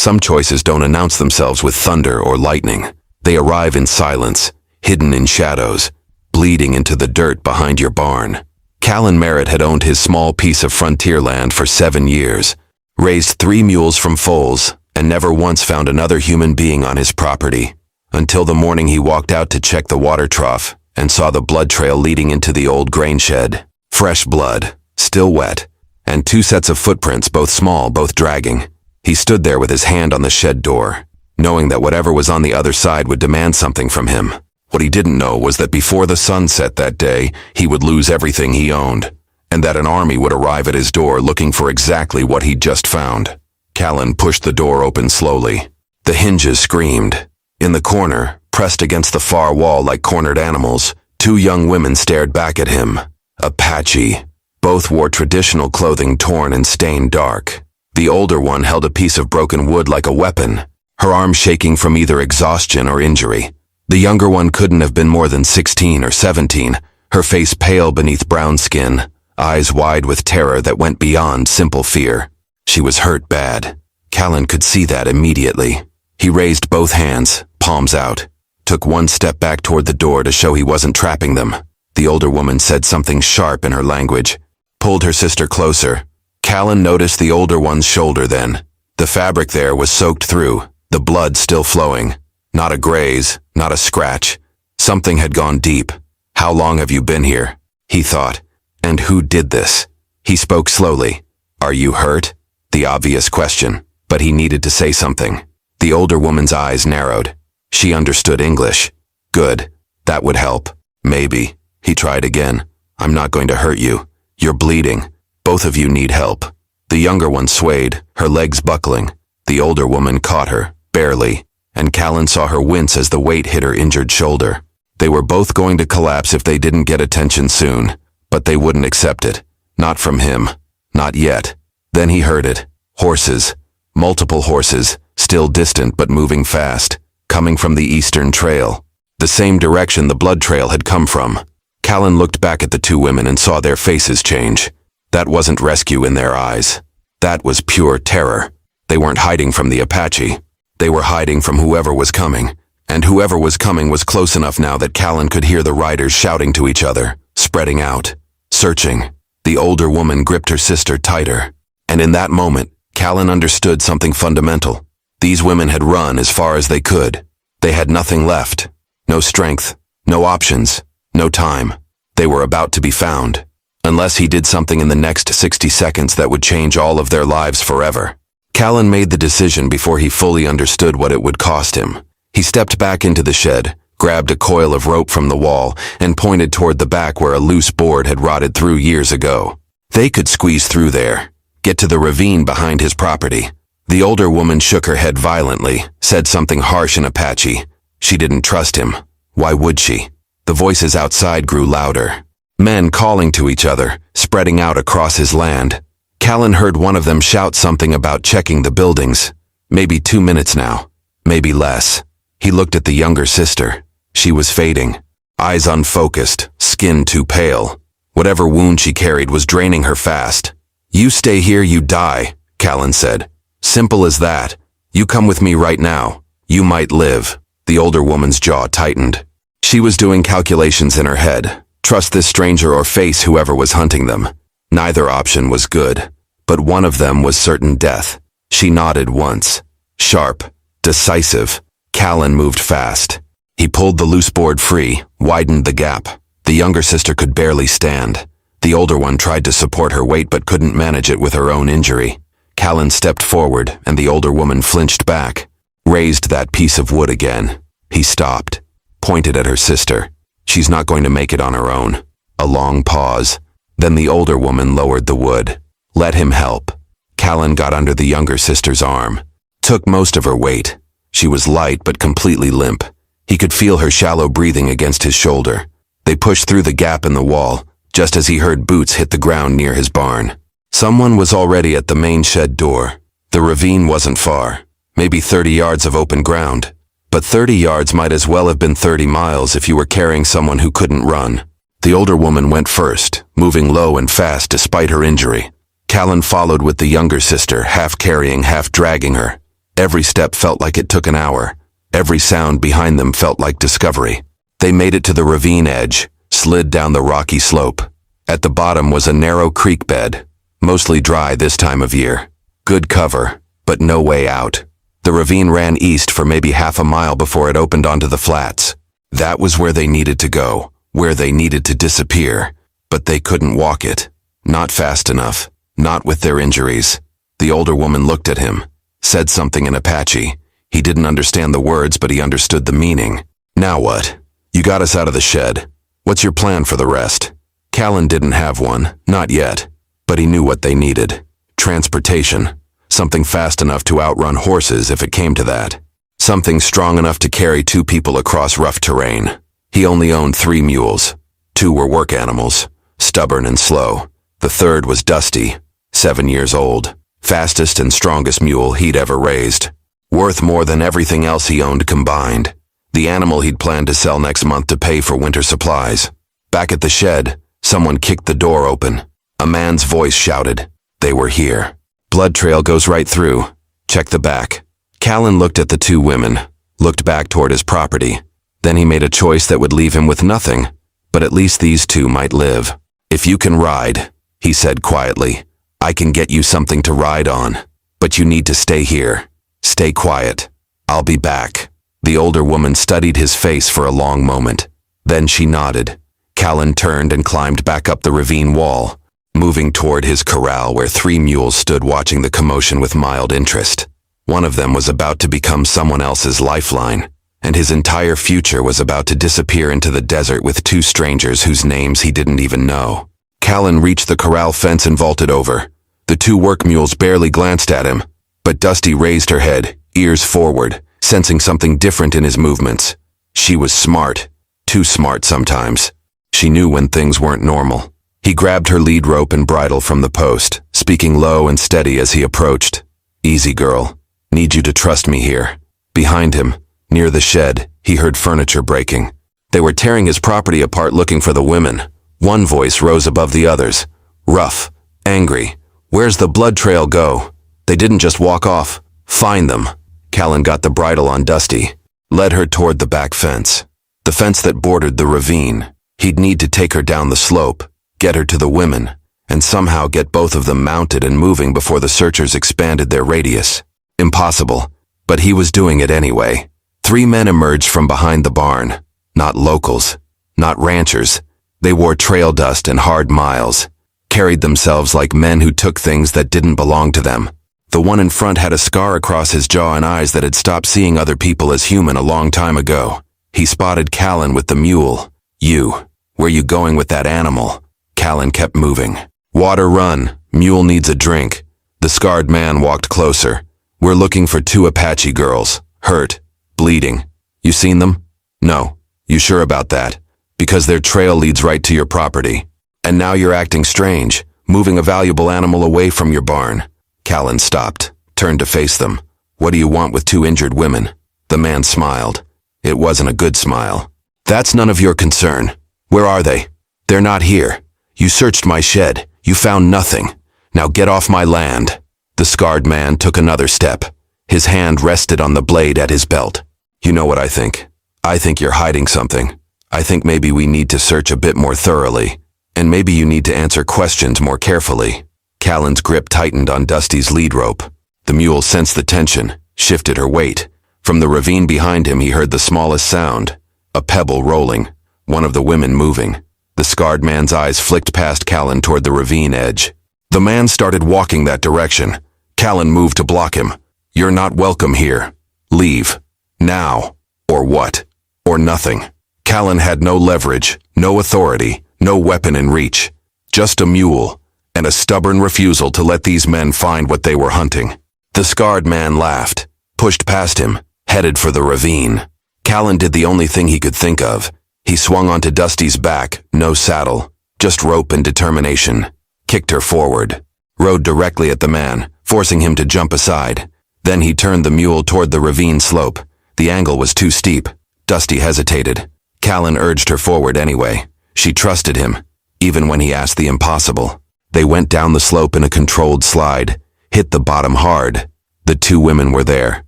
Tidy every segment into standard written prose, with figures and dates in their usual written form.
Some choices don't announce themselves with thunder or lightning. They arrive in silence, hidden in shadows, bleeding into the dirt behind your barn. Callan Merritt had owned his small piece of frontier land for 7 years, raised 3 mules from foals, and never once found another human being on his property, until the morning he walked out to check the water trough and saw the blood trail leading into the old grain shed. Fresh blood, still wet, and 2 sets of footprints, both small, both dragging. He stood there with his hand on the shed door, knowing that whatever was on the other side would demand something from him. What he didn't know was that before the sun set that day, he would lose everything he owned, and that an army would arrive at his door looking for exactly what he'd just found. Callan pushed the door open slowly. The hinges screamed. In the corner, pressed against the far wall like cornered animals, 2 young women stared back at him. Apache. Both wore traditional clothing torn and stained dark. The older one held a piece of broken wood like a weapon, her arm shaking from either exhaustion or injury. The younger one couldn't have been more than 16 or 17, her face pale beneath brown skin, eyes wide with terror that went beyond simple fear. She was hurt bad. Callan could see that immediately. He raised both hands, palms out, took 1 step back toward the door to show he wasn't trapping them. The older woman said something sharp in her language, pulled her sister closer. Callan noticed the older one's shoulder then. The fabric there was soaked through, the blood still flowing. Not a graze, not a scratch. Something had gone deep. How long have you been here? He thought. And who did this? He spoke slowly. Are you hurt? The obvious question, but he needed to say something. The older woman's eyes narrowed. She understood English. Good. That would help. Maybe. He tried again. I'm not going to hurt you. You're bleeding. Both of you need help. The younger one swayed, her legs buckling. The older woman caught her, barely, and Callan saw her wince as the weight hit her injured shoulder. They were both going to collapse if they didn't get attention soon, but they wouldn't accept it. Not from him. Not yet. Then he heard it. Horses. Multiple horses, still distant but moving fast, coming from the eastern trail. The same direction the blood trail had come from. Callan looked back at the 2 women and saw their faces change. That wasn't rescue in their eyes. That was pure terror. They weren't hiding from the Apache. They were hiding from whoever was coming, and whoever was coming was close enough now that Callan could hear the riders shouting to each other, spreading out, searching. The older woman gripped her sister tighter, and in that moment, Callan understood something fundamental. These women had run as far as they could. They had nothing left. No strength, no options, no time. They were about to be found, unless he did something in the next 60 seconds that would change all of their lives forever. Callan made the decision before he fully understood what it would cost him. He stepped back into the shed, grabbed a coil of rope from the wall, and pointed toward the back where a loose board had rotted through years ago. They could squeeze through there, get to the ravine behind his property. The older woman shook her head violently, said something harsh in Apache. She didn't trust him. Why would she? The voices outside grew louder. Men calling to each other, spreading out across his land. Callan heard one of them shout something about checking the buildings. Maybe 2 minutes now. Maybe less. He looked at the younger sister. She was fading. Eyes unfocused, skin too pale. Whatever wound she carried was draining her fast. You stay here, you die, Callan said. Simple as that. You come with me right now. You might live. The older woman's jaw tightened. She was doing calculations in her head. Trust this stranger or face whoever was hunting them. Neither option was good, but one of them was certain death. She nodded once. Sharp, decisive. Callan moved fast. He pulled the loose board free, widened the gap. The younger sister could barely stand. The older one tried to support her weight but couldn't manage it with her own injury. Callan stepped forward, and the older woman flinched back, raised that piece of wood again. He stopped, pointed at her sister. She's not going to make it on her own. A long pause. Then the older woman lowered the wood. Let him help. Callan got under the younger sister's arm. Took most of her weight. She was light but completely limp. He could feel her shallow breathing against his shoulder. They pushed through the gap in the wall, just as he heard boots hit the ground near his barn. Someone was already at the main shed door. The ravine wasn't far, maybe 30 yards of open ground. But 30 yards might as well have been 30 miles if you were carrying someone who couldn't run. The older woman went first, moving low and fast despite her injury. Callan followed with the younger sister, half carrying, half dragging her. Every step felt like it took an hour. Every sound behind them felt like discovery. They made it to the ravine edge, slid down the rocky slope. At the bottom was a narrow creek bed, mostly dry this time of year. Good cover, but no way out. The ravine ran east for maybe half a mile before it opened onto the flats. That was where they needed to go, where they needed to disappear. But they couldn't walk it. Not fast enough. Not with their injuries. The older woman looked at him, said something in Apache. He didn't understand the words, but he understood the meaning. Now what? You got us out of the shed. What's your plan for the rest? Callan didn't have one, not yet. But he knew what they needed. Transportation. Something fast enough to outrun horses if it came to that. Something strong enough to carry 2 people across rough terrain. He only owned 3 mules. 2 were work animals, stubborn and slow. The third was Dusty, 7 years old. Fastest and strongest mule he'd ever raised. Worth more than everything else he owned combined. The animal he'd planned to sell next month to pay for winter supplies. Back at the shed, someone kicked the door open. A man's voice shouted. They were here. Blood trail goes right through. Check the back. Callan looked at the 2 women, looked back toward his property. Then he made a choice that would leave him with nothing, but at least these 2 might live. If you can ride, he said quietly, I can get you something to ride on. But you need to stay here. Stay quiet. I'll be back. The older woman studied his face for a long moment. Then she nodded. Callan turned and climbed back up the ravine wall, moving toward his corral where 3 mules stood watching the commotion with mild interest. One of them was about to become someone else's lifeline, and his entire future was about to disappear into the desert with 2 strangers whose names he didn't even know. Callan reached the corral fence and vaulted over. The 2 work mules barely glanced at him, but Dusty raised her head, ears forward, sensing something different in his movements. She was smart, too smart sometimes. She knew when things weren't normal. He grabbed her lead rope and bridle from the post, speaking low and steady as he approached. Easy, girl. Need you to trust me here. Behind him, near the shed, he heard furniture breaking. They were tearing his property apart looking for the women. One voice rose above the others. Rough, angry. Where's the blood trail go? They didn't just walk off. Find them. Callan got the bridle on Dusty, led her toward the back fence. The fence that bordered the ravine. He'd need to take her down the slope, get her to the women, and somehow get both of them mounted and moving before the searchers expanded their radius. Impossible, but he was doing it anyway. 3 men emerged from behind the barn. Not locals, not ranchers. They wore trail dust and hard miles, carried themselves like men who took things that didn't belong to them. The one in front had a scar across his jaw and eyes that had stopped seeing other people as human a long time ago. He spotted Callan with the mule. You, where you going with that animal? Callan kept moving. Water run, mule needs a drink. The scarred man walked closer. We're looking for 2 Apache girls, hurt, bleeding. You seen them? No. You sure about that? Because their trail leads right to your property. And now you're acting strange, moving a valuable animal away from your barn. Callan stopped, turned to face them. What do you want with 2 injured women? The man smiled. It wasn't a good smile. That's none of your concern. Where are they? They're not here. You searched my shed. You found nothing. Now get off my land. The scarred man took another step. His hand rested on the blade at his belt. You know what I think? I think you're hiding something. I think maybe we need to search a bit more thoroughly. And maybe you need to answer questions more carefully. Callan's grip tightened on Dusty's lead rope. The mule sensed the tension, shifted her weight. From the ravine behind him he heard the smallest sound. A pebble rolling. One of the women moving. The scarred man's eyes flicked past Callan toward the ravine edge. The man started walking that direction. Callan moved to block him. You're not welcome here. Leave. Now. Or what? Or nothing. Callan had no leverage, no authority, no weapon in reach. Just a mule, and a stubborn refusal to let these men find what they were hunting. The scarred man laughed, pushed past him, headed for the ravine. Callan did the only thing he could think of. He swung onto Dusty's back, no saddle, just rope and determination. Kicked her forward, rode directly at the man, forcing him to jump aside. Then he turned the mule toward the ravine slope. The angle was too steep. Dusty hesitated. Callan urged her forward anyway. She trusted him, even when he asked the impossible. They went down the slope in a controlled slide, hit the bottom hard. The 2 women were there,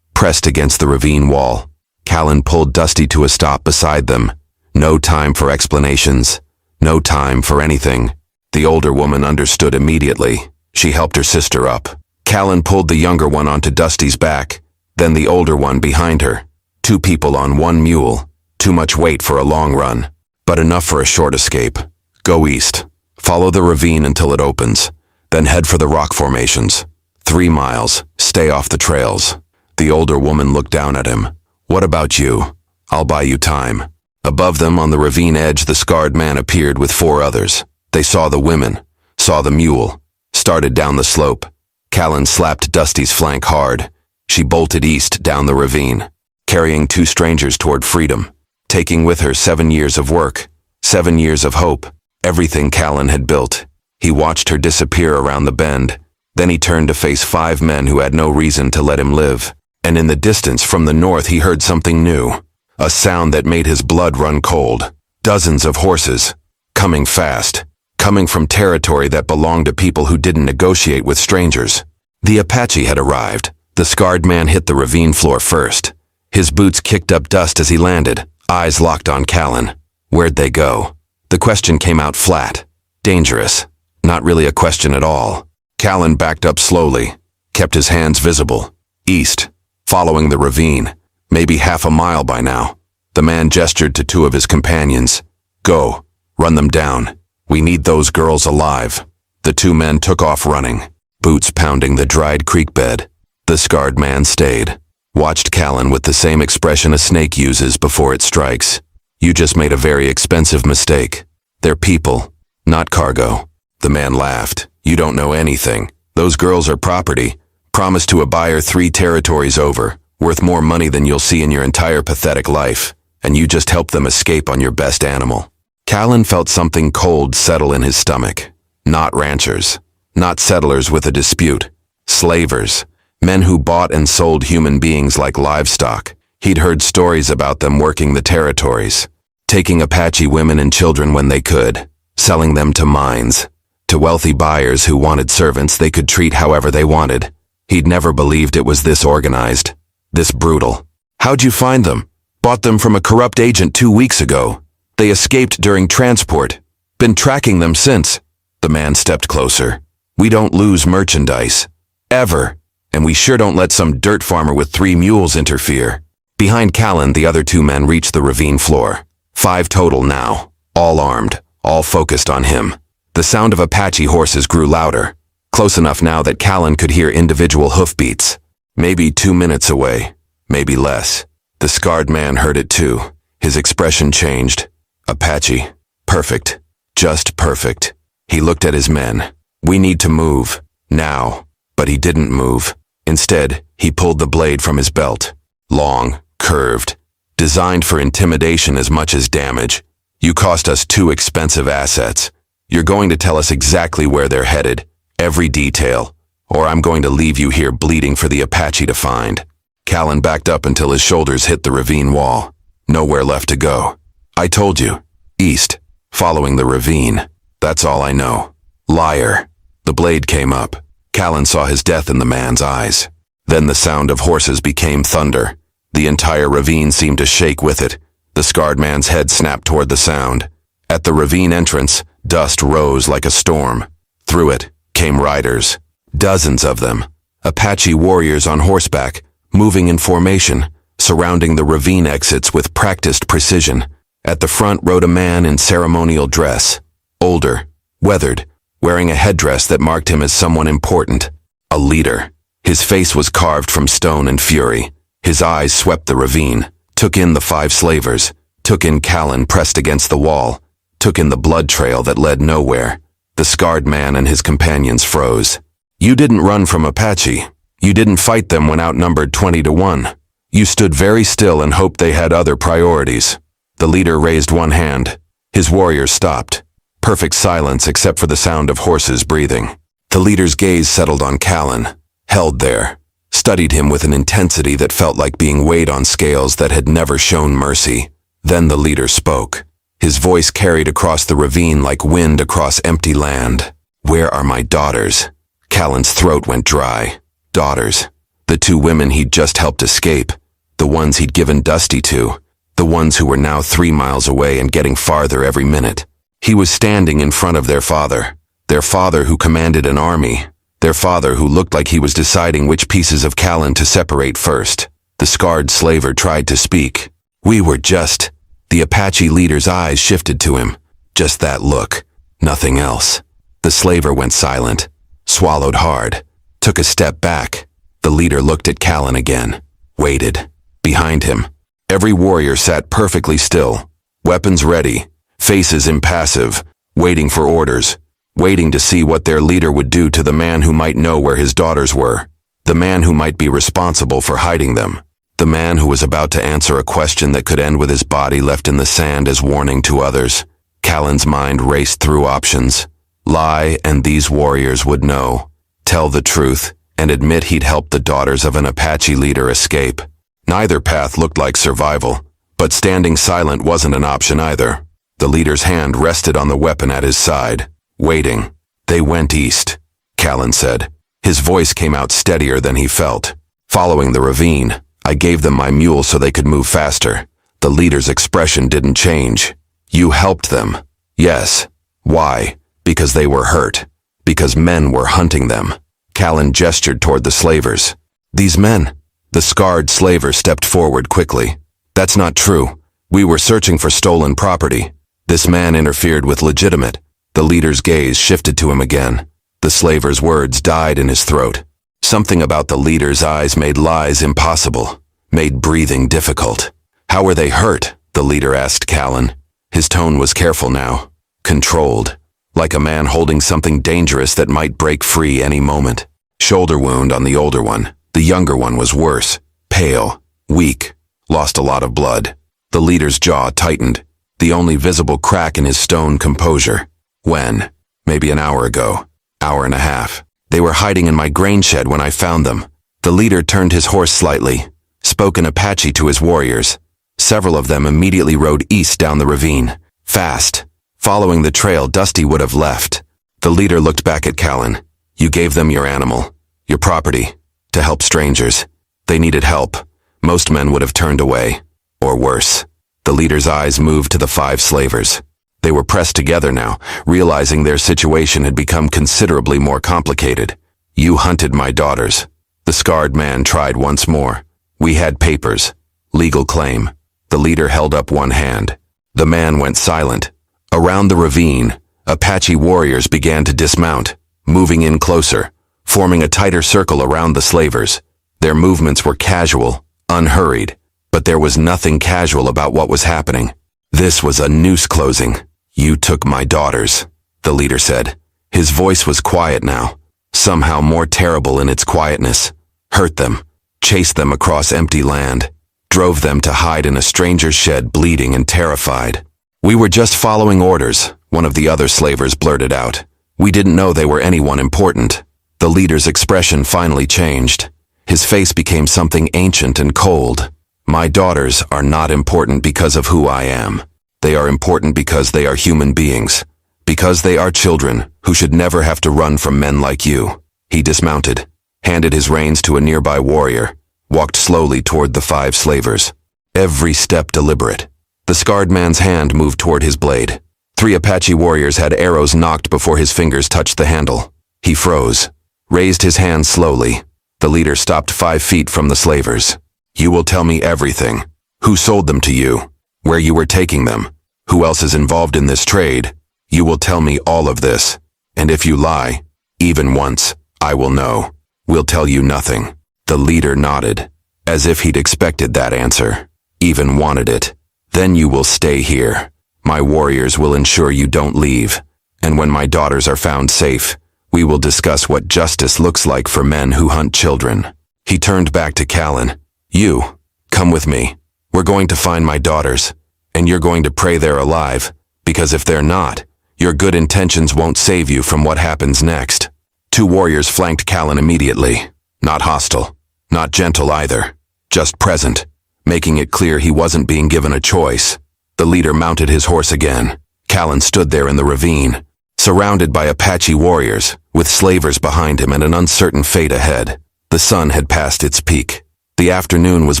pressed against the ravine wall. Callan pulled Dusty to a stop beside them. No time for explanations. No time for anything. The older woman understood immediately. She helped her sister up. Callan pulled the younger one onto Dusty's back, then the older one behind her. 2 people on 1 mule. Too much weight for a long run, but enough for a short escape. Go east. Follow the ravine until it opens. Then head for the rock formations. 3 miles. Stay off the trails. The older woman looked down at him. What about you? I'll buy you time. Above them on the ravine edge, the scarred man appeared with 4 others. They saw the women, saw the mule, started down the slope. Callan slapped Dusty's flank hard. She bolted east down the ravine, carrying 2 strangers toward freedom, taking with her 7 years of work, 7 years of hope, everything Callan had built. He watched her disappear around the bend. Then he turned to face 5 men who had no reason to let him live. And in the distance from the north he heard something new, a sound that made his blood run cold. Dozens of horses, coming fast, coming from territory that belonged to people who didn't negotiate with strangers. The Apache had arrived. The scarred man hit the ravine floor first. His boots kicked up dust as he landed, eyes locked on Callan. Where'd they go? The question came out flat. Dangerous. Not really a question at all. Callan backed up slowly, kept his hands visible. East, following the ravine, maybe half a mile by now. The man gestured to 2 of his companions. Go, run them down. We need those girls alive. The 2 men took off running, boots pounding the dried creek bed. The scarred man stayed, watched Callan with the same expression a snake uses before it strikes. You just made a very expensive mistake. They're people, not cargo. The man laughed. You don't know anything. Those girls are property, promised to a buyer 3 territories over, worth more money than you'll see in your entire pathetic life, and you just helped them escape on your best animal. Callan felt something cold settle in his stomach. Not ranchers, not settlers with a dispute. Slavers, men who bought and sold human beings like livestock. He'd heard stories about them working the territories, taking Apache women and children when they could, selling them to mines, to wealthy buyers who wanted servants they could treat however they wanted. He'd never believed it was this organized, this brutal. How'd you find them? Bought them from a corrupt agent 2 weeks ago. They escaped during transport. Been tracking them since. The man stepped closer. We don't lose merchandise. Ever. And we sure don't let some dirt farmer with 3 mules interfere. Behind Callan, the other 2 men reached the ravine floor. 5 total now, all armed, all focused on him. The sound of Apache horses grew louder, close enough now that Callan could hear individual hoofbeats. Maybe 2 minutes away, maybe less. The scarred man heard it too. His expression changed. Apache. Perfect. Just perfect. He looked at his men. We need to move. Now. But he didn't move. Instead, he pulled the blade from his belt. Long, curved, designed for intimidation as much as damage. You cost us 2 expensive assets. You're going to tell us exactly where they're headed, every detail, or I'm going to leave you here bleeding for the Apache to find. Callan backed up until his shoulders hit the ravine wall. Nowhere left to go. I told you. East, following the ravine. That's all I know. Liar. The blade came up. Callan saw his death in the man's eyes. Then the sound of horses became thunder. The entire ravine seemed to shake with it. The scarred man's head snapped toward the sound. At the ravine entrance, dust rose like a storm. Through it came riders. Dozens of them. Apache warriors on horseback, moving in formation, surrounding the ravine exits with practiced precision. At the front rode a man in ceremonial dress. Older, weathered, wearing a headdress that marked him as someone important. A leader. His face was carved from stone and fury. His eyes swept the ravine, took in the 5 slavers, took in Callan pressed against the wall, took in the blood trail that led nowhere. The scarred man and his companions froze. You didn't run from Apache. You didn't fight them when outnumbered 20-1. You stood very still and hoped they had other priorities. The leader raised one hand. His warriors stopped. Perfect silence except for the sound of horses breathing. The leader's gaze settled on Callan, held there, studied him with an intensity that felt like being weighed on scales that had never shown mercy. Then the leader spoke. His voice carried across the ravine like wind across empty land. Where are my daughters? Callan's throat went dry. Daughters. The two women he'd just helped escape, the ones he'd given Dusty to, the ones who were now 3 miles away and getting farther every minute. He was standing in front of their father who commanded an army, their father who looked like he was deciding which pieces of Callan to separate first. The scarred slaver tried to speak. "We were just..." The Apache leader's eyes shifted to him. Just that look, nothing else. The slaver went silent, swallowed hard, took a step back. The leader looked at Callan again, waited. Behind him, every warrior sat perfectly still, weapons ready, faces impassive, waiting for orders, waiting to see what their leader would do to the man who might know where his daughters were, the man who might be responsible for hiding them, the man who was about to answer a question that could end with his body left in the sand as warning to others. Callan's mind raced through options. Lie, and these warriors would know. Tell the truth, and admit he'd helped the daughters of an Apache leader escape. Neither path looked like survival, but standing silent wasn't an option either. The leader's hand rested on the weapon at his side, waiting. "They went east," Callan said. His voice came out steadier than he felt. "Following the ravine, I gave them my mule so they could move faster." The leader's expression didn't change. "You helped them." "Yes." "Why?" "Because they were hurt. Because men were hunting them." Callan gestured toward the slavers. "These men?" The scarred slaver stepped forward quickly. "That's not true. We were searching for stolen property." This man interfered with legitimate. The leader's gaze shifted to him again. The slaver's words died in his throat. Something about the leader's eyes made lies impossible, made breathing difficult. "How were they hurt?" the leader asked Callan. His tone was careful now, controlled, like a man holding something dangerous that might break free any moment. Shoulder wound on the older one. The younger one was worse, pale, weak, lost a lot of blood. The leader's jaw tightened, the only visible crack in his stone composure. "When?" "Maybe an hour ago. Hour and a half. They were hiding in my grain shed when I found them." The leader turned his horse slightly, spoke in Apache to his warriors. Several of them immediately rode east down the ravine, fast. Following the trail Dusty would have left. The leader looked back at Callan. "You gave them your animal, your property, to help strangers. They needed help. Most men would have turned away. Or worse." The leader's eyes moved to the 5 slavers. They were pressed together now, realizing their situation had become considerably more complicated. "You hunted my daughters." The scarred man tried once more. "We had papers. Legal claim." The leader held up one hand. The man went silent. Around the ravine, Apache warriors began to dismount, moving in closer, forming a tighter circle around the slavers. Their movements were casual, unhurried, but there was nothing casual about what was happening. This was a noose closing. "You took my daughters," the leader said. His voice was quiet now, somehow more terrible in its quietness. "Hurt them, chased them across empty land, drove them to hide in a stranger's shed bleeding and terrified." "We were just following orders," one of the other slavers blurted out. "We didn't know they were anyone important." The leader's expression finally changed. His face became something ancient and cold. "My daughters are not important because of who I am. They are important because they are human beings. Because they are children who should never have to run from men like you." He dismounted, handed his reins to a nearby warrior, walked slowly toward the 5 slavers. Every step deliberate. The scarred man's hand moved toward his blade. 3 Apache warriors had arrows knocked before his fingers touched the handle. He froze, raised his hand slowly. The leader stopped 5 feet from the slavers. "You will tell me everything. Who sold them to you? Where you were taking them? Who else is involved in this trade? You will tell me all of this. And if you lie, even once, I will know. We'll tell you nothing." The leader nodded, as if he'd expected that answer, even wanted it. "Then you will stay here. My warriors will ensure you don't leave. And when my daughters are found safe, we will discuss what justice looks like for men who hunt children." He turned back to Callan. "You, come with me. We're going to find my daughters, and you're going to pray they're alive, because if they're not, your good intentions won't save you from what happens next." 2 warriors flanked Callan immediately. Not hostile, not gentle either, just present, making it clear he wasn't being given a choice. The leader mounted his horse again. Callan stood there in the ravine, surrounded by Apache warriors, with slavers behind him and an uncertain fate ahead. The sun had passed its peak. The afternoon was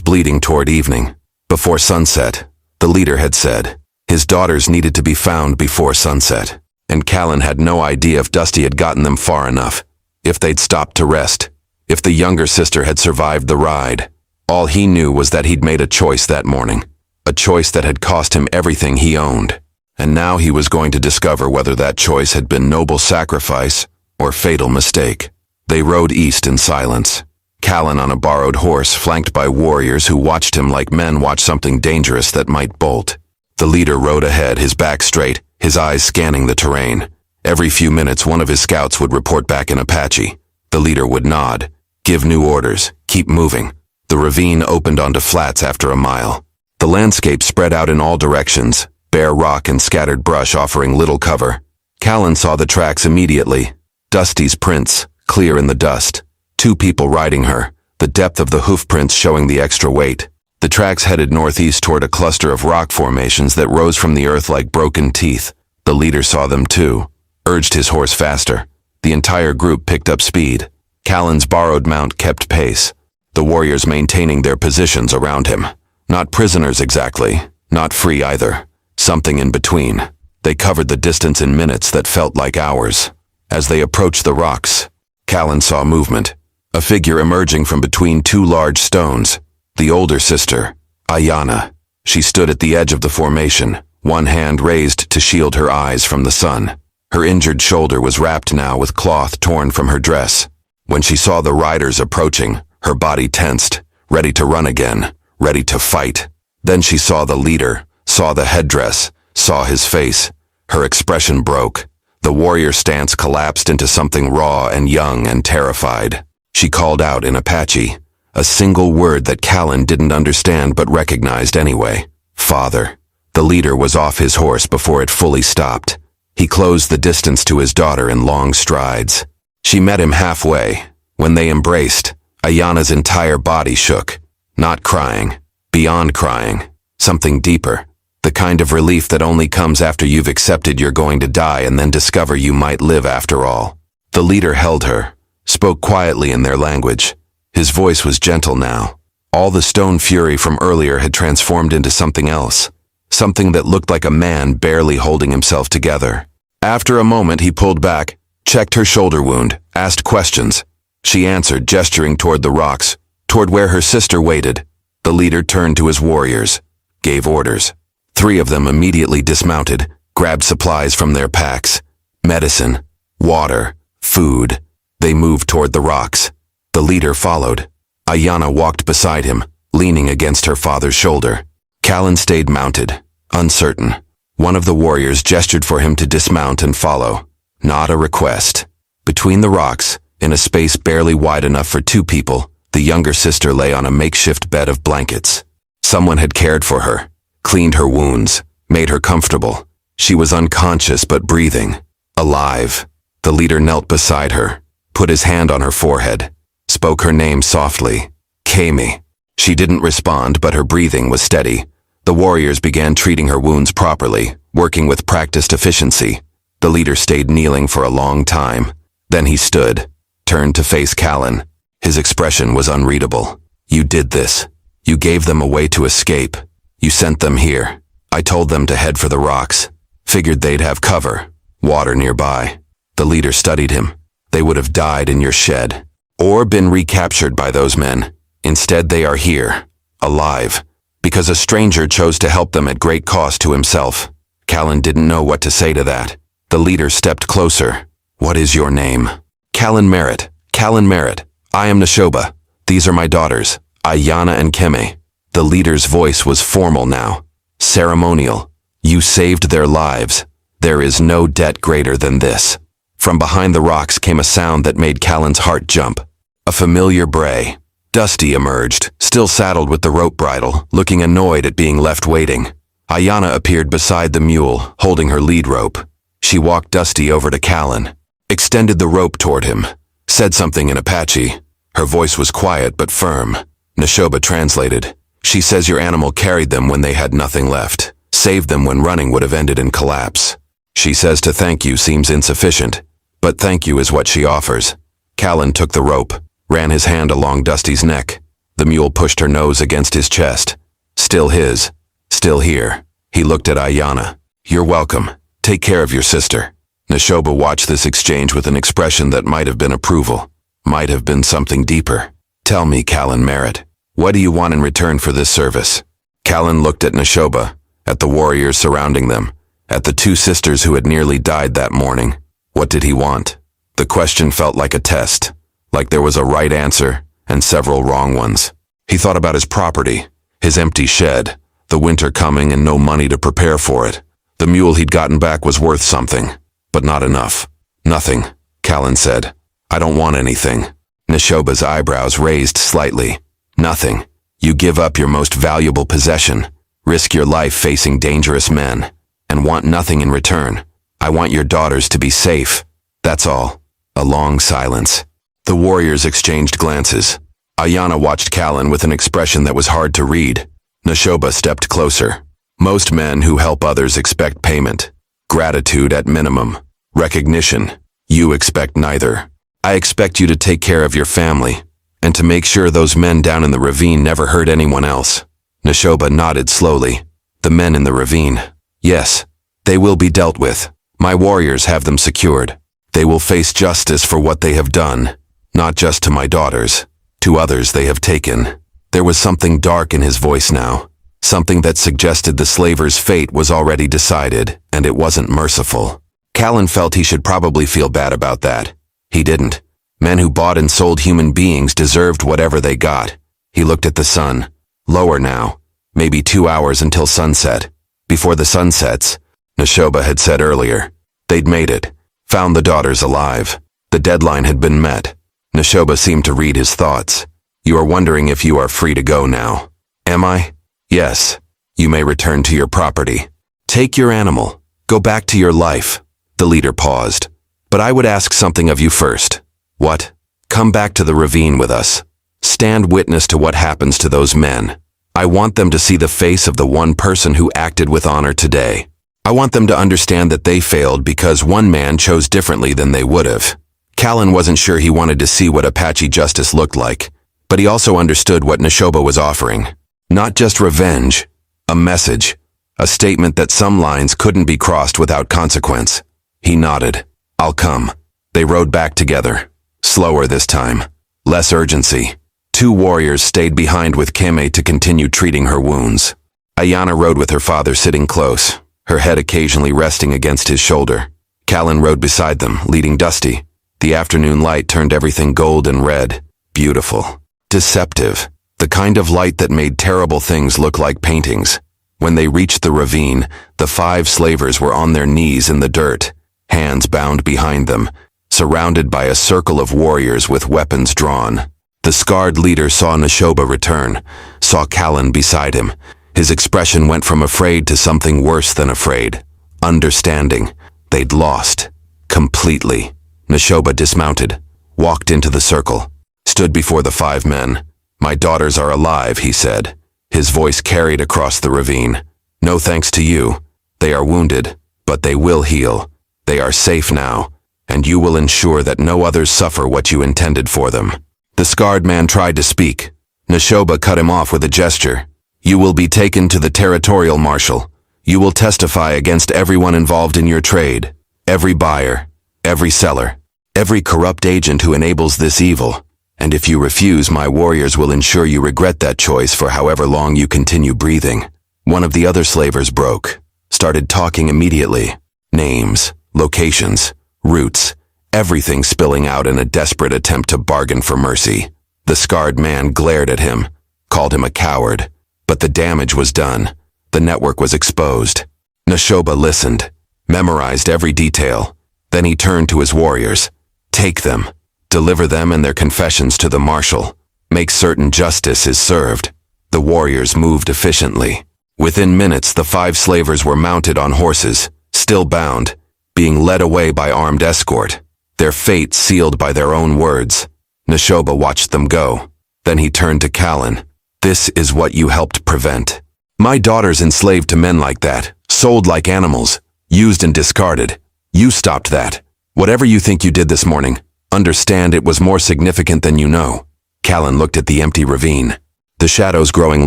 bleeding toward evening. Before sunset, the leader had said, his daughters needed to be found before sunset, and Callan had no idea if Dusty had gotten them far enough, if they'd stopped to rest, if the younger sister had survived the ride. All he knew was that he'd made a choice that morning, a choice that had cost him everything he owned, and now he was going to discover whether that choice had been noble sacrifice or fatal mistake. They rode east in silence, Callan on a borrowed horse flanked by warriors who watched him like men watch something dangerous that might bolt. The leader rode ahead, his back straight, his eyes scanning the terrain. Every few minutes one of his scouts would report back in Apache. The leader would nod, give new orders, keep moving. The ravine opened onto flats after a mile. The landscape spread out in all directions, bare rock and scattered brush offering little cover. Callan saw the tracks immediately. Dusty's prints, clear in the dust. 2 people riding her, the depth of the hoof prints showing the extra weight. The tracks headed northeast toward a cluster of rock formations that rose from the earth like broken teeth. The leader saw them too, urged his horse faster. The entire group picked up speed. Callan's borrowed mount kept pace, the warriors maintaining their positions around him. Not prisoners exactly, not free either. Something in between. They covered the distance in minutes that felt like hours. As they approached the rocks, Callan saw movement. A figure emerging from between 2 large stones. The older sister, Ayanna. She stood at the edge of the formation, one hand raised to shield her eyes from the sun. Her injured shoulder was wrapped now with cloth torn from her dress. When she saw the riders approaching, her body tensed, ready to run again, ready to fight. Then she saw the leader, saw the headdress, saw his face. Her expression broke. The warrior stance collapsed into something raw and young and terrified. She called out in Apache, a single word that Callan didn't understand but recognized anyway. Father. The leader was off his horse before it fully stopped. He closed the distance to his daughter in long strides. She met him halfway. When they embraced, Ayanna's entire body shook. Not crying. Beyond crying. Something deeper. The kind of relief that only comes after you've accepted you're going to die and then discover you might live after all. The leader held her, spoke quietly in their language. His voice was gentle now. All the stone fury from earlier had transformed into something else. Something that looked like a man barely holding himself together. After a moment he pulled back, checked her shoulder wound, asked questions. She answered, gesturing toward the rocks, toward where her sister waited. The leader turned to his warriors, gave orders. 3 of them immediately dismounted, grabbed supplies from their packs. Medicine, water, food. They moved toward the rocks. The leader followed. Ayanna walked beside him, leaning against her father's shoulder. Callan stayed mounted, uncertain. One of the warriors gestured for him to dismount and follow. Not a request. Between the rocks, in a space barely wide enough for 2 people, the younger sister lay on a makeshift bed of blankets. Someone had cared for her, cleaned her wounds, made her comfortable. She was unconscious but breathing, alive. The leader knelt beside her, put his hand on her forehead, spoke her name softly, Kami. She didn't respond, but her breathing was steady. The warriors began treating her wounds properly, working with practiced efficiency. The leader stayed kneeling for a long time. Then he stood, turned to face Callan. His expression was unreadable. You did this. You gave them a way to escape. You sent them here. I told them to head for the rocks. Figured they'd have cover, water nearby. The leader studied him. They would have died in your shed, or been recaptured by those men. Instead they are here, alive, because a stranger chose to help them at great cost to himself. Callan didn't know what to say to that. The leader stepped closer. What is your name? Callan Merritt. Callan Merritt. I am Neshoba. These are my daughters, Ayanna and Kemi. The leader's voice was formal now, ceremonial. You saved their lives. There is no debt greater than this. From behind the rocks came a sound that made Callan's heart jump. A familiar bray. Dusty emerged, still saddled with the rope bridle, looking annoyed at being left waiting. Ayanna appeared beside the mule, holding her lead rope. She walked Dusty over to Callan, extended the rope toward him, said something in Apache. Her voice was quiet but firm. Neshoba translated. She says your animal carried them when they had nothing left, saved them when running would have ended in collapse. She says to thank you seems insufficient, but thank you is what she offers. Callan took the rope, ran his hand along Dusty's neck. The mule pushed her nose against his chest. Still his. Still here. He looked at Ayanna. You're welcome. Take care of your sister. Neshoba watched this exchange with an expression that might have been approval. Might have been something deeper. Tell me, Callan Merritt, what do you want in return for this service? Callan looked at Neshoba, at the warriors surrounding them, at the two sisters who had nearly died that morning. What did he want? The question felt like a test, like there was a right answer and several wrong ones. He thought about his property, his empty shed, the winter coming and no money to prepare for it. The mule he'd gotten back was worth something, but not enough. Nothing, Callan said. I don't want anything. Neshoba's eyebrows raised slightly. Nothing. You give up your most valuable possession, risk your life facing dangerous men, and want nothing in return. I want your daughters to be safe. That's all. A long silence. The warriors exchanged glances. Ayanna watched Callan with an expression that was hard to read. Neshoba stepped closer. Most men who help others expect payment. Gratitude at minimum. Recognition. You expect neither. I expect you to take care of your family, and to make sure those men down in the ravine never hurt anyone else. Neshoba nodded slowly. The men in the ravine. Yes, they will be dealt with. My warriors have them secured. They will face justice for what they have done, not just to my daughters, to others they have taken. There was something dark in his voice now, something that suggested the slaver's fate was already decided, and it wasn't merciful. Callan felt he should probably feel bad about that. He didn't. Men who bought and sold human beings deserved whatever they got. He looked at the sun. Lower now. Maybe 2 hours until sunset. Before the sun sets, Neshoba had said earlier, they'd made it. Found the daughters alive. The deadline had been met. Neshoba seemed to read his thoughts. You are wondering if you are free to go now. Am I? Yes. You may return to your property. Take your animal. Go back to your life. The leader paused. But I would ask something of you first. What? Come back to the ravine with us. Stand witness to what happens to those men. I want them to see the face of the one person who acted with honor today. I want them to understand that they failed because one man chose differently than they would have. Callan wasn't sure he wanted to see what Apache justice looked like, but he also understood what Neshoba was offering. Not just revenge, a message, a statement that some lines couldn't be crossed without consequence. He nodded. I'll come. They rode back together. Slower this time. Less urgency. 2 warriors stayed behind with Keme to continue treating her wounds. Ayanna rode with her father sitting close, her head occasionally resting against his shoulder. Callan rode beside them, leading Dusty. The afternoon light turned everything gold and red. Beautiful. Deceptive. The kind of light that made terrible things look like paintings. When they reached the ravine, the 5 slavers were on their knees in the dirt, hands bound behind them, surrounded by a circle of warriors with weapons drawn. The scarred leader saw Neshoba return, saw Callan beside him. His expression went from afraid to something worse than afraid. Understanding. They'd lost. Completely. Neshoba dismounted, walked into the circle, stood before the 5 men. My daughters are alive, he said. His voice carried across the ravine. No thanks to you. They are wounded, but they will heal. They are safe now, and you will ensure that no others suffer what you intended for them. The scarred man tried to speak. Neshoba cut him off with a gesture. You will be taken to the territorial marshal. You will testify against everyone involved in your trade. Every buyer, every seller, every corrupt agent who enables this evil. And if you refuse, my warriors will ensure you regret that choice for however long you continue breathing. One of the other slavers broke, started talking immediately. Names, locations, routes, everything spilling out in a desperate attempt to bargain for mercy. The scarred man glared at him, called him a coward, but the damage was done. The network was exposed. Neshoba listened, memorized every detail. Then he turned to his warriors. Take them. Deliver them and their confessions to the marshal. Make certain justice is served. The warriors moved efficiently. Within minutes, the 5 slavers were mounted on horses, still bound, being led away by armed escort, their fate sealed by their own words. Neshoba watched them go. Then he turned to Callan. This is what you helped prevent. My daughters enslaved to men like that, sold like animals, used and discarded. You stopped that. Whatever you think you did this morning, Understand, it was more significant than you know. Callan looked at the empty ravine. The shadows growing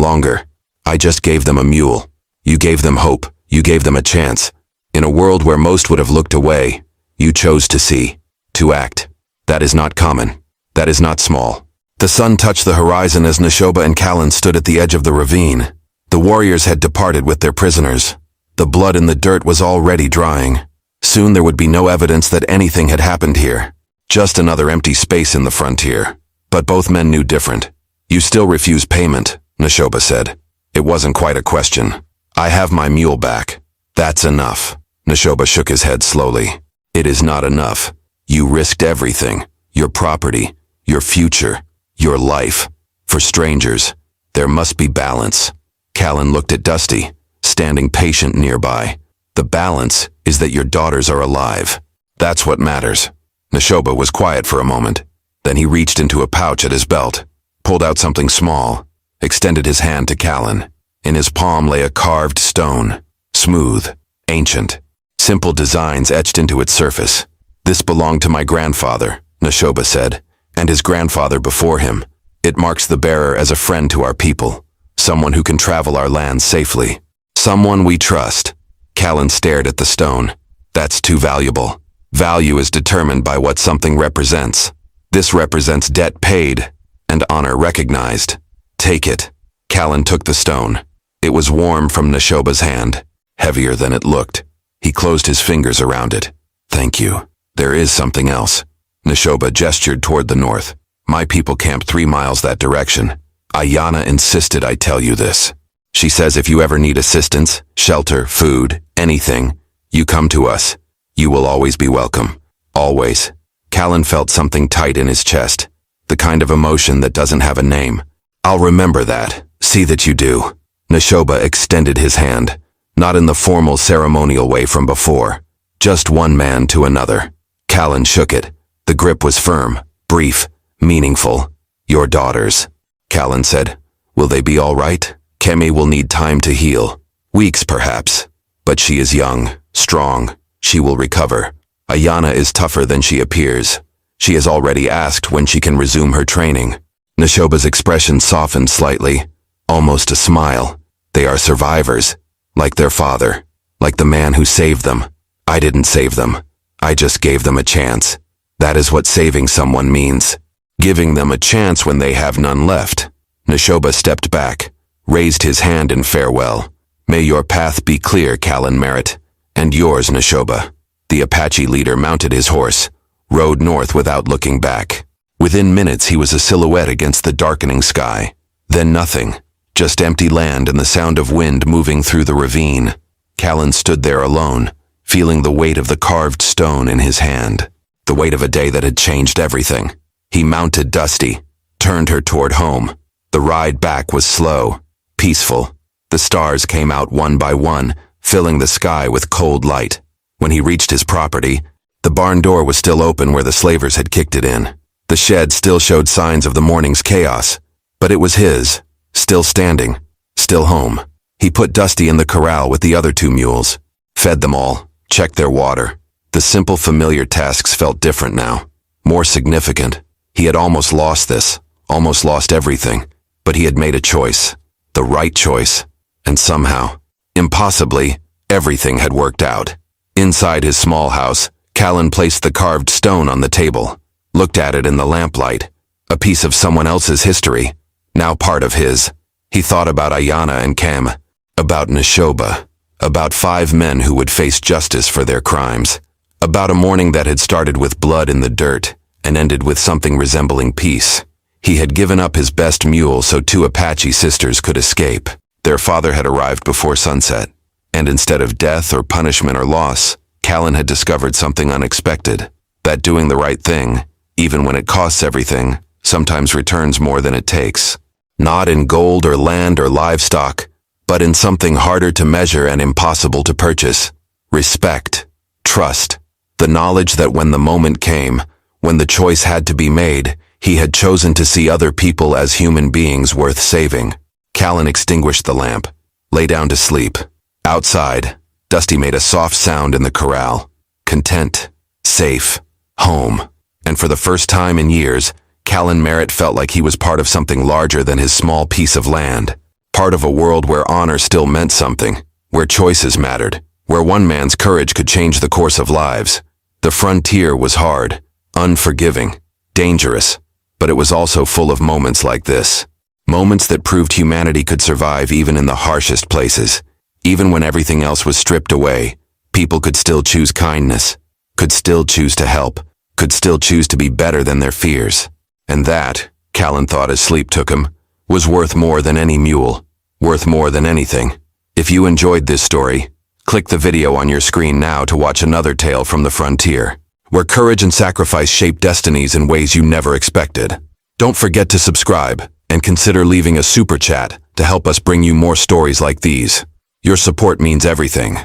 longer. I just gave them a mule. You gave them hope. You gave them a chance. In a world where most would have looked away, you chose to see, to act. That is not common. That is not small. The sun touched the horizon as Neshoba and Callan stood at the edge of the ravine. The warriors had departed with their prisoners. The blood in the dirt was already drying. Soon there would be no evidence that anything had happened here. Just another empty space in the frontier. But both men knew different. You still refuse payment, Neshoba said. It wasn't quite a question. I have my mule back. That's enough. Neshoba shook his head slowly. It is not enough. You risked everything. Your property, your future, your life. For strangers, there must be balance. Callan looked at Dusty, standing patient nearby. The balance is that your daughters are alive. That's what matters. Neshoba was quiet for a moment. Then he reached into a pouch at his belt, pulled out something small, extended his hand to Callan. In his palm lay a carved stone, smooth, ancient, simple designs etched into its surface. This belonged to my grandfather, Neshoba said, and his grandfather before him. It marks the bearer as a friend to our people, someone who can travel our lands safely. Someone we trust. Callan stared at the stone. That's too valuable. Value is determined by what something represents. This represents debt paid and honor recognized. Take it. Callan took the stone. It was warm from Neshoba's hand, heavier than it looked. He closed his fingers around it. Thank you. There is something else. Neshoba gestured toward the north. My people camp 3 miles that direction. Ayana insisted I tell you this. She says if you ever need assistance, shelter, food, anything, you come to us. You will always be welcome. Always. Callan felt something tight in his chest, the kind of emotion that doesn't have a name. I'll remember that. See that you do. Neshoba extended his hand, not in the formal ceremonial way from before, just one man to another. Callan shook it. The grip was firm, brief, meaningful. Your daughters. Callan said, will they be all right? Kemi will need time to heal. Weeks, perhaps. But she is young, strong. She will recover. Ayana is tougher than she appears. She has already asked when she can resume her training. Neshoba's expression softened slightly, almost a smile. They are survivors, like their father, like the man who saved them. I didn't save them. I just gave them a chance. That is what saving someone means. Giving them a chance when they have none left. Neshoba stepped back, raised his hand in farewell. May your path be clear, Callan Merritt. And yours, Neshoba. The Apache leader mounted his horse, rode north without looking back. Within minutes he was a silhouette against the darkening sky. Then nothing, just empty land and the sound of wind moving through the ravine. Callan stood there alone, feeling the weight of the carved stone in his hand. The weight of a day that had changed everything. He mounted Dusty, turned her toward home. The ride back was slow, peaceful. The stars came out one by one, filling the sky with cold light. When he reached his property, the barn door was still open where the slavers had kicked it in. The shed still showed signs of the morning's chaos, but it was his, still standing, still home. He put Dusty in the corral with the other 2 mules, fed them all, checked their water. The simple familiar tasks felt different now, more significant. He had almost lost this, almost lost everything, but he had made a choice, the right choice, and somehow, impossibly, everything had worked out. Inside his small house, Callan placed the carved stone on the table, looked at it in the lamplight, a piece of someone else's history, now part of his. He thought about Ayana and Cam, about Neshoba, about 5 men who would face justice for their crimes, about a morning that had started with blood in the dirt and ended with something resembling peace. He had given up his best mule so 2 Apache sisters could escape. Their father had arrived before sunset, and instead of death or punishment or loss, Callan had discovered something unexpected, that doing the right thing, even when it costs everything, sometimes returns more than it takes. Not in gold or land or livestock, but in something harder to measure and impossible to purchase. Respect, trust, the knowledge that when the moment came, when the choice had to be made, he had chosen to see other people as human beings worth saving. Callan extinguished the lamp, lay down to sleep. Outside, Dusty made a soft sound in the corral. Content, safe, home. And for the first time in years, Callan Merritt felt like he was part of something larger than his small piece of land. Part of a world where honor still meant something, where choices mattered, where one man's courage could change the course of lives. The frontier was hard, unforgiving, dangerous, but it was also full of moments like this. Moments that proved humanity could survive even in the harshest places. Even when everything else was stripped away, people could still choose kindness, could still choose to help, could still choose to be better than their fears. And that, Callan thought as sleep took him, was worth more than any mule, worth more than anything. If you enjoyed this story, click the video on your screen now to watch another tale from the frontier, where courage and sacrifice shape destinies in ways you never expected. Don't forget to subscribe and consider leaving a super chat to help us bring you more stories like these. Your support means everything.